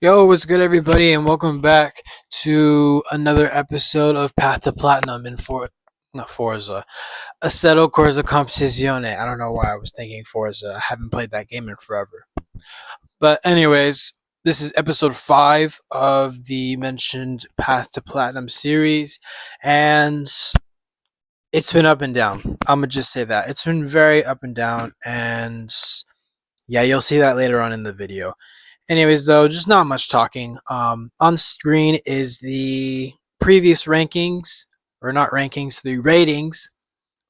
Yo, what's good, everybody, and welcome back to another episode of Path to Platinum in not Forza, Assetto Corsa Competizione. I don't know why I was thinking Forza. I haven't played that game in forever. But anyways, this is episode 5 of the mentioned Path to Platinum series, and it's been up and down. I'm gonna just say that it's been very up and down, and yeah, you'll see that later on in the video. Anyways, though, just not much talking. On screen is the previous rankings, or not rankings, the ratings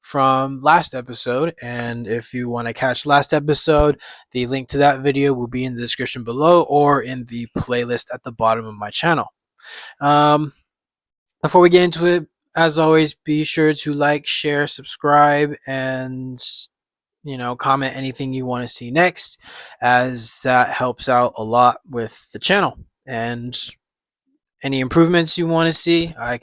from last episode. And if you want to catch last episode, the link to that video will be in the description below or in the playlist at the bottom of my channel. Before we get into it, as always, be sure to like, share, subscribe, and comment anything you want to see next, as that helps out a lot with the channel. And any improvements you want to see, I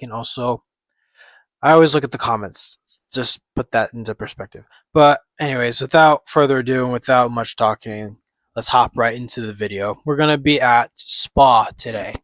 always look at the comments. Just put that into perspective. But anyways, without further ado and without much talking, let's hop right into the video. We're going to be at Spa today.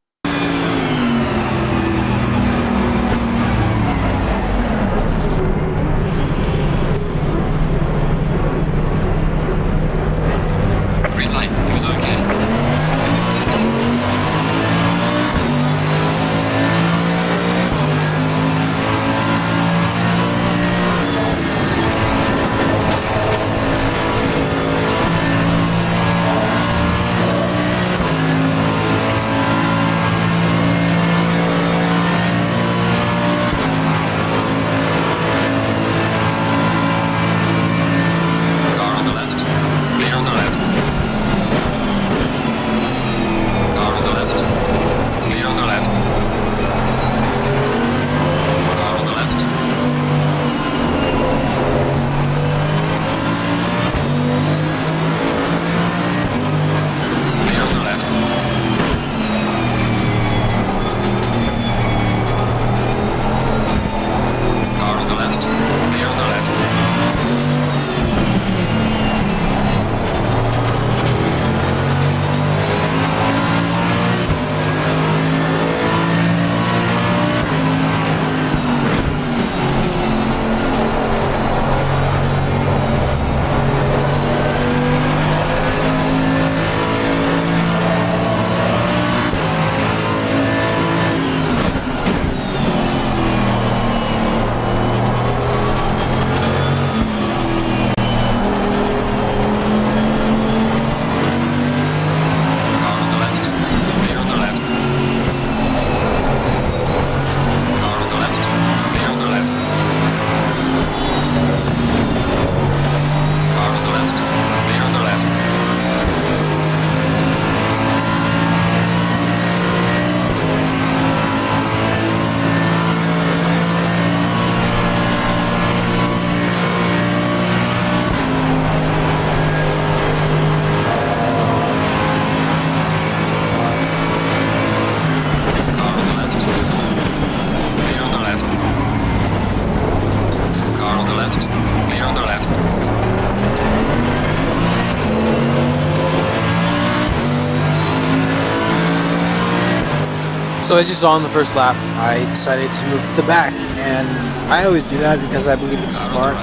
So as you saw in the first lap, I decided to move to the back, and I always do that because I believe it's smart.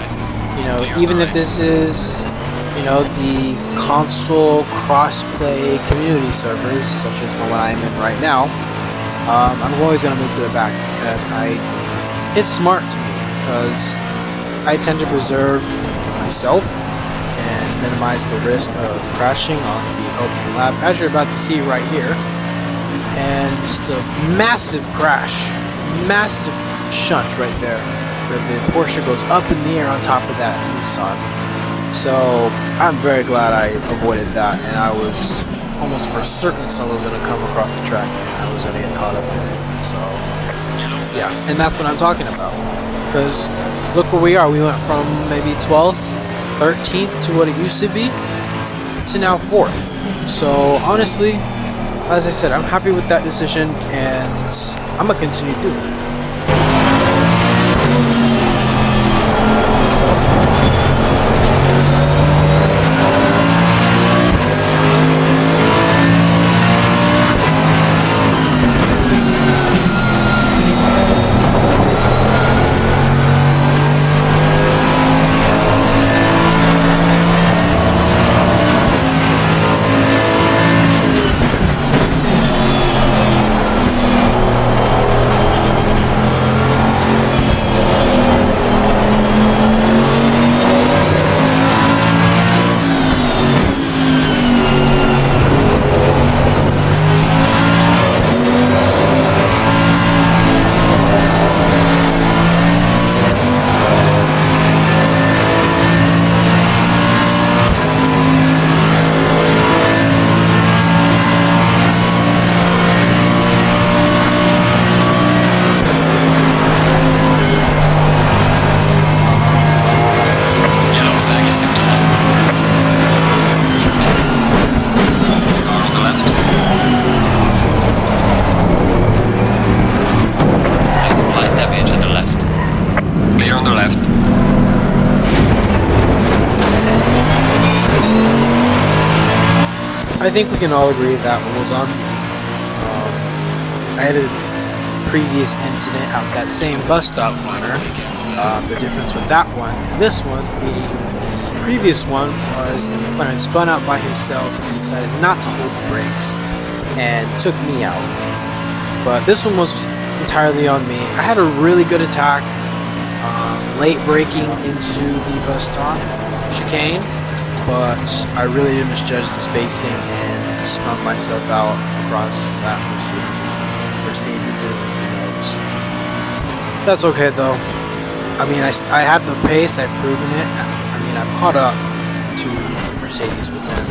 Even if this is, the console crossplay community servers, such as the one I'm in right now, I'm always going to move to the back because it's smart to me, because I tend to preserve myself and minimize the risk of crashing on the opening lap, as you're about to see right here. And just a massive crash, massive shunt right there, where the Porsche goes up in the air on top of that Nissan. So I'm very glad I avoided that, and I was almost for certain someone was going to come across the track and I was going to get caught up in it. So yeah, and that's what I'm talking about, because look where we are. We went from maybe 12th, 13th to what it used to be, to now 4th. So honestly, as I said, I'm happy with that decision, and I'm going to continue doing it. I think we can all agree that one was on me. I had a previous incident at that same bus stop runner. The difference with that one and this one being the previous one was the McLaren spun out by himself and decided not to hold the brakes and took me out. But this one was entirely on me. I had a really good attack, late braking into the bus stop chicane, but I really did misjudge the spacing and spun myself out across that Mercedes's nose. That's okay though. I mean, I have the pace, I've proven it. I mean, I've caught up to the Mercedes within,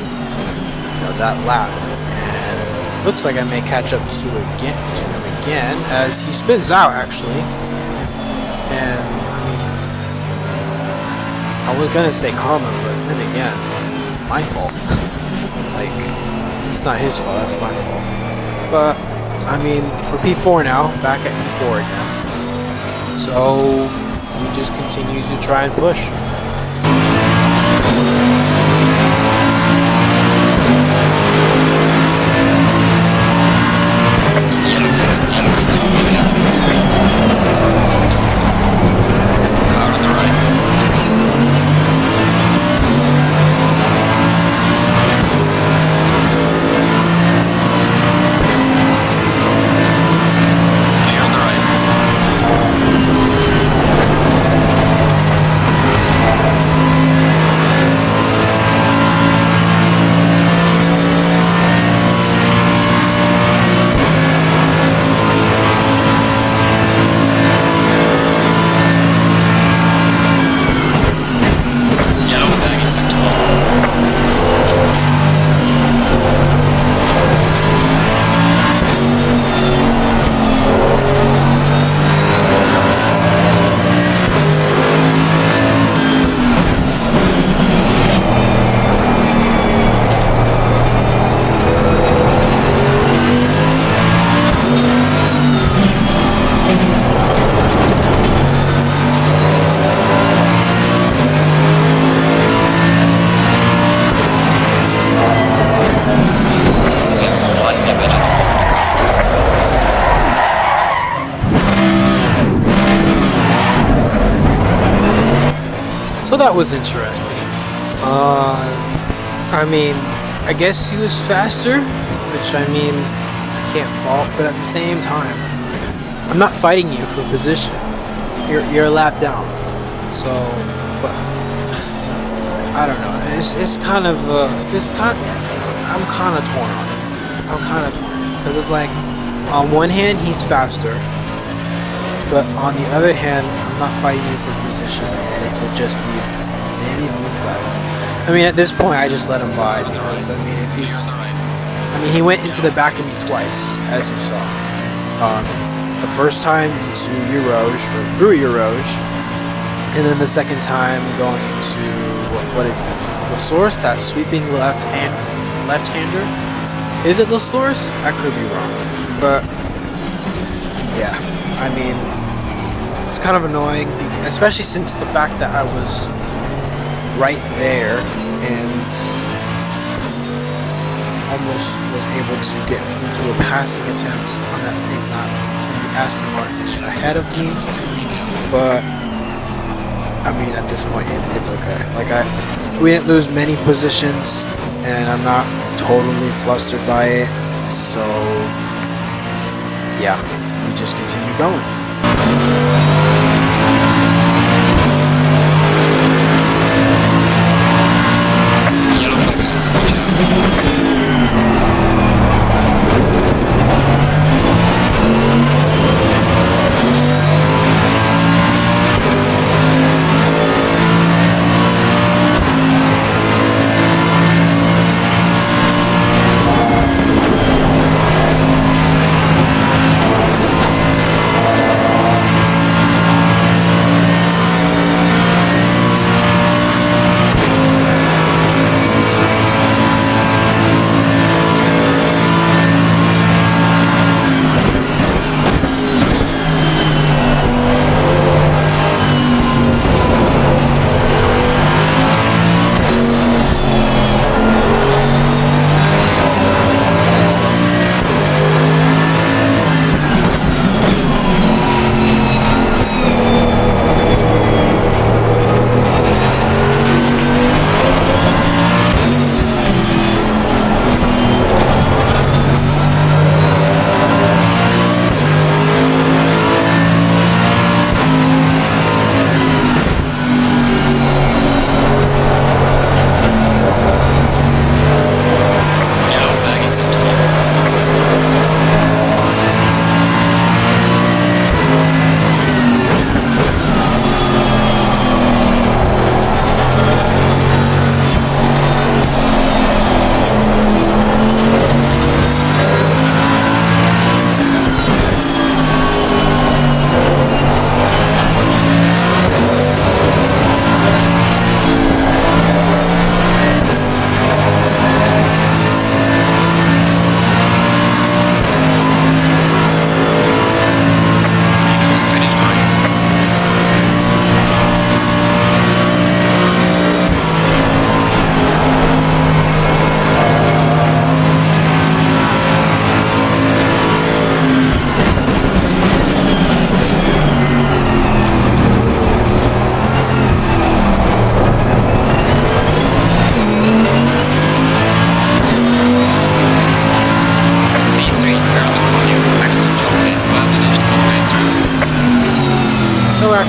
that lap, and looks like I may catch up to him again as he spins out actually. And I mean, I was gonna say karma, but then again, it's my fault. Like, it's not his fault, that's my fault. But I mean, we're P4 now, back at P4 again. So we just continue to try and push. So that was interesting. I mean, I guess he was faster, which I mean, I can't fault, but at the same time, I'm not fighting you for position. You're a lap down. So, but I don't know. It's kind of I'm kind of torn on it. I'm kind of torn because it's like, on one hand he's faster, but on the other hand, I'm not fighting you for position, and it would just be maybe blue flags. I mean, at this point, I just let him by because I mean, if he's, I mean, he went into the back of me twice, as you saw. The first time into Rouge or through Rouge, and then the second time going into what is this? The source, that sweeping left-hander. Is it the source? I could be wrong, but yeah. I mean, it's kind of annoying, especially since the fact that I was right there and almost was able to get into a passing attempt on that same lap in the Aston Martin ahead of me. But I mean, at this point, it's okay. Like we didn't lose many positions, and I'm not totally flustered by it. So yeah. We just continue going.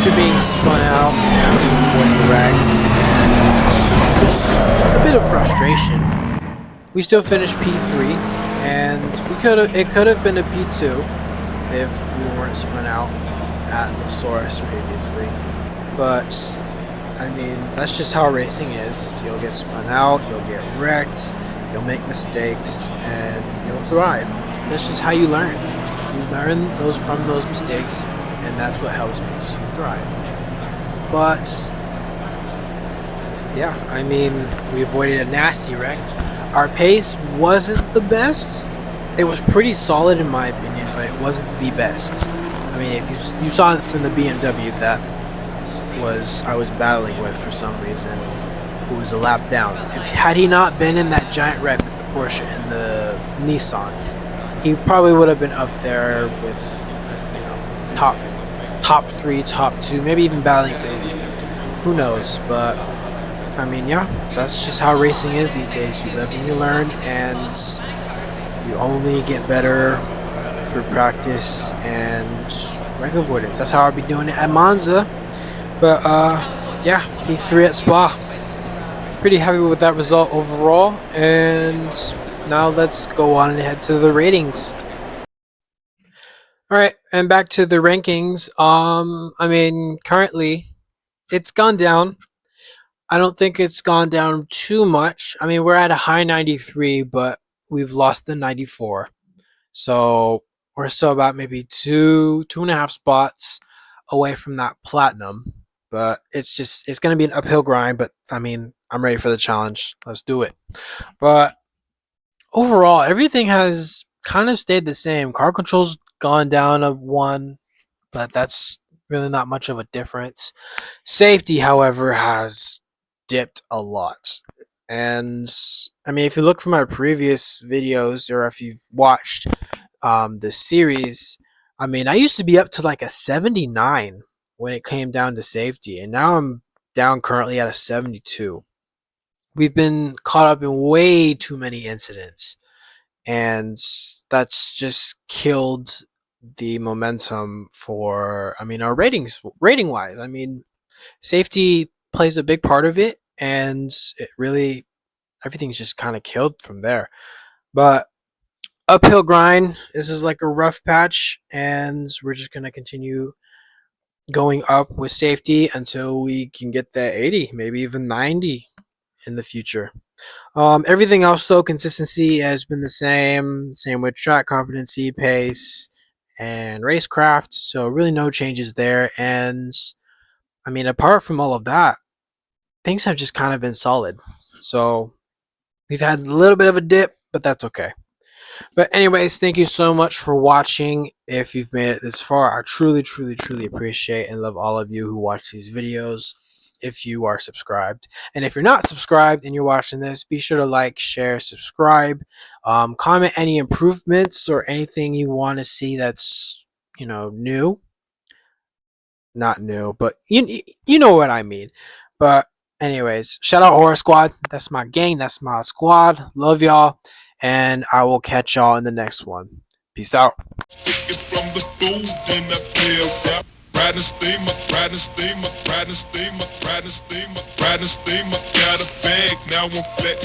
after being spun out and after avoiding wrecks and just a bit of frustration, we still finished P3, and it could have been a P2 if we weren't spun out at the source previously. But I mean, that's just how racing is. You'll get spun out, you'll get wrecked, you'll make mistakes, and you'll thrive. That's just how you learn. You learn from those mistakes, and that's what helps makes you thrive. But yeah, I mean, we avoided a nasty wreck. Our pace wasn't the best. It was pretty solid in my opinion, but it wasn't the best. I mean, if you saw it from the BMW that I was battling with for some reason, who was a lap down. Had he not been in that giant wreck with the Porsche and the Nissan, he probably would have been up there with, you know, top 3, top 2, maybe even battling for the lead. Who knows? But I mean, yeah, that's just how racing is these days. You live and you learn, and you only get better through practice and wreck avoidance. That's how I'll be doing it at Monza. But yeah, P3 at Spa. Pretty happy with that result overall, and now let's go on and head to the ratings. All right, and back to the rankings. I mean, currently it's gone down. I don't think it's gone down too much. I mean, we're at a high 93, but we've lost the 94. So we're still about maybe two and a half spots away from that platinum. But it's going to be an uphill grind. But I mean, I'm ready for the challenge. Let's do it. But overall, everything has kind of stayed the same. Car control's gone down a 1, but that's really not much of a difference. Safety, however, has dipped a lot. And I mean, if you look from my previous videos or if you've watched the series, I mean, I used to be up to like a 79 when it came down to safety, and now I'm down currently at a 72. We've been caught up in way too many incidents, and that's just killed the momentum for, I mean, our rating wise. I mean, safety plays a big part of it, and it really, everything's just kind of killed from there. But uphill grind, this is like a rough patch, and we're just going to continue going up with safety until we can get that 80, maybe even 90 in the future. Everything else though, consistency has been the same with track competency, pace, and racecraft, so really no changes there. And I mean, apart from all of that, things have just kind of been solid. So we've had a little bit of a dip, but that's okay. But anyways, thank you so much for watching. If you've made it this far, I truly appreciate and love all of you who watch these videos. If you are subscribed, and if you're not subscribed and you're watching this, be sure to like, share, subscribe, comment any improvements or anything you want to see that's, you know, new. Not new, but you know what I mean. But anyways, shout out Horror Squad. That's my gang. That's my squad. Love y'all, and I will catch y'all in the next one. Peace out. Riding steamer, got a bag, now I'm flat.